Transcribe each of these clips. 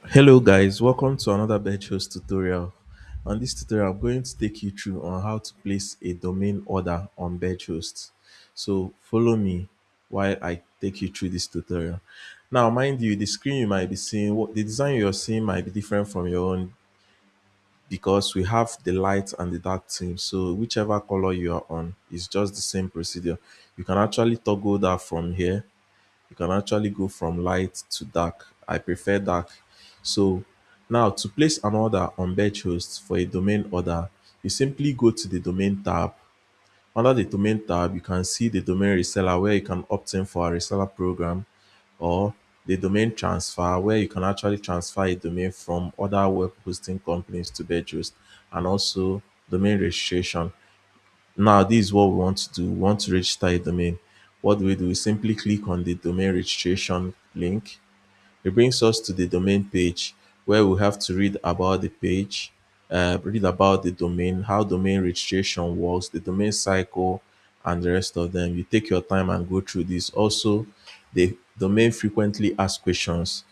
Hello guys, welcome to another BergeHost tutorial. On this tutorial, I'm going to take you through on how to place a domain order on BergeHost. So follow me while I take you through this tutorial. Now, mind you, the screen you might be seeing, the design you're seeing might be different from your own because we have the light and the dark theme. So whichever color you are on is just the same procedure. You can actually toggle that from here. You can actually go from light to dark. I prefer dark. So now to place an order on BergeHost for a domain order, you simply go to the domain tab. Under the domain tab, you can see the domain reseller where you can opt in for a reseller program, or the domain transfer where you can actually transfer a domain from other web hosting companies to BergeHost, and also domain registration. Now, this is what we want to do. We want to register a domain. What do? We simply click on the domain registration link. It brings us to the domain page where we have to read about the page, read about the domain, how domain registration works, the domain cycle, and the rest of them. You take your time and go through this. Also, the domain frequently asked questions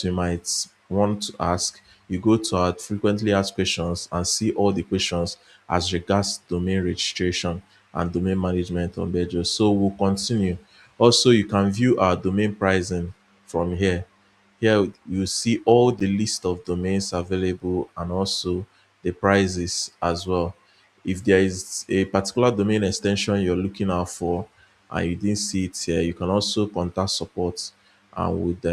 you might want to ask. You go to our frequently asked questions and see all the questions as regards domain registration and domain management on Berge. So we'll continue. Also, you can view our domain pricing from here. Here you see all the list of domains available and also the prices as well. If there is a particular domain extension you're looking out for and you didn't see it here, you can also contact support and would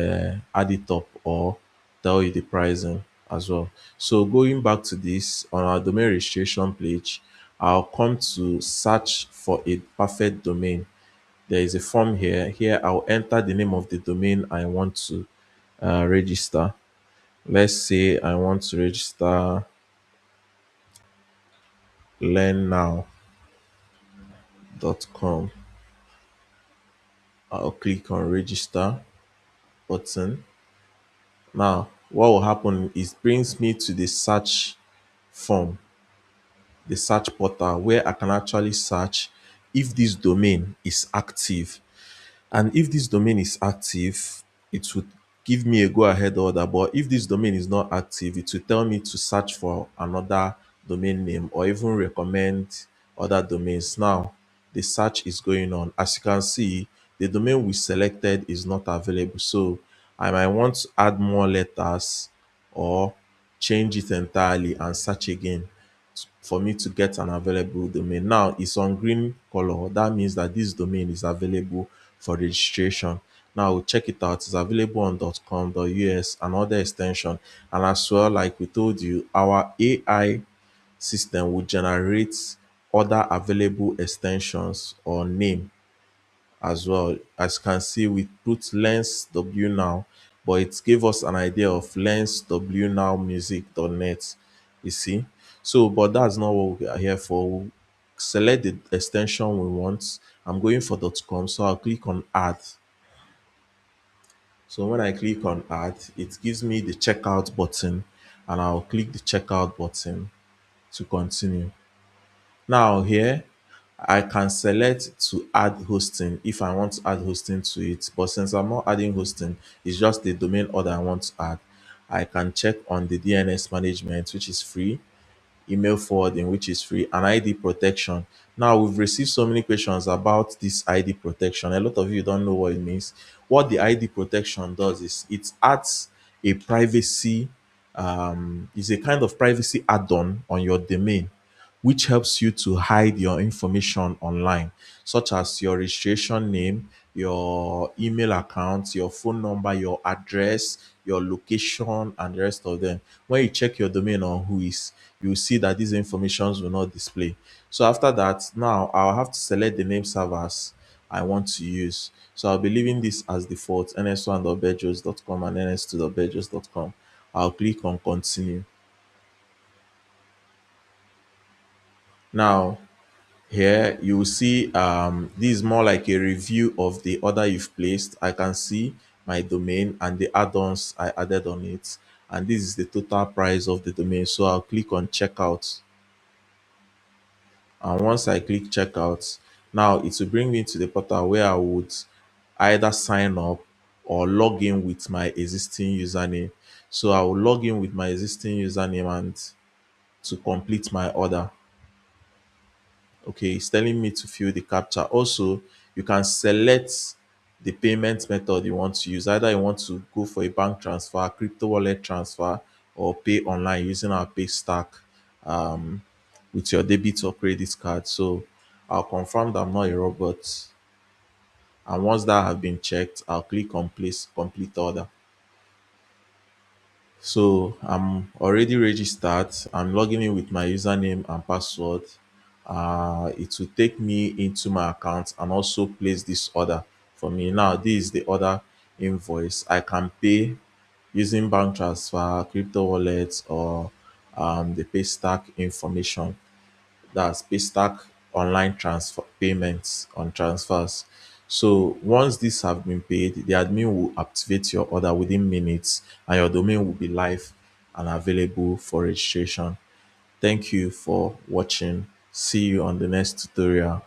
add it up or tell you the pricing as well. So going back to this on our domain registration page, I'll come to search for a perfect domain. There is a form here. Here I'll enter the name of the domain I want to register. Let's say I want to register learnnow.com. I'll click on register button. Now, what will happen is brings me to the search form, the search portal where I can actually search if this domain is active. And if this domain is active, it would give me a go ahead order. But if this domain is not active, it will tell me to search for another domain name or even recommend other domains. Now, the search is going on. As you can see, the domain we selected is not available. So I might want to add more letters or change it entirely and search again for me to get an available domain. Now it's on green color. That means that this domain is available for registration. Now we'll check it out. It's available on .com, .us, and other extension. And as well, like we told you, our AI system will generate other available extensions or name as well. As you can see, we put Lens W now, but it gave us an idea of Lens W now music.net. You see, so but that's not what we are here for. We'll select the extension we want. I'm going for .com, so I'll click on add. So when I click on add, it gives me the checkout button, and I'll click the checkout button to continue. Now here I can select to add hosting if I want to add hosting to it. But since I'm not adding hosting, it's just the domain order I want to add. I can check on the DNS management, which is free, email forwarding, which is free, and ID protection. Now, we've received so many questions about this ID protection. A lot of you don't know what it means. What the ID protection does is it adds a privacy, is a kind of privacy add-on on your domain, which helps you to hide your information online, such as your registration name, your email account, your phone number, your address, your location, and the rest of them. When you check your domain on Whois, you will see that these informations will not display. So after that, now I'll have to select the name servers I want to use. So I'll be leaving this as default, ns1.bergehost.com and ns2.bergehost.com. I'll click on continue. Now, here you will see this is more like a review of the order you've placed. I can see my domain and the add-ons I added on it, and this is the total price of the domain. So I'll click on checkout, and once I click checkout, Now it will bring me to the portal where I would either sign up or log in with my existing username. So I will log in with my existing username and to complete my order. Okay, it's telling me to fill the captcha. Also, you can select the payment method you want to use. Either you want to go for a bank transfer, crypto wallet transfer, or pay online using our pay stack with your debit or credit card. So I'll confirm that I'm not a robot. And once that have been checked, I'll click on place complete order. So I'm already registered. I'm logging in with my username and password. It will take me into my account and also place this order for me. Now, this is the order invoice. I can pay using bank transfer, crypto wallets, or the pay stack information. That's Paystack online transfer payments on transfers. So once these have been paid, the admin will activate your order within minutes and your domain will be live and available for registration. Thank you for watching. See you on the next tutorial.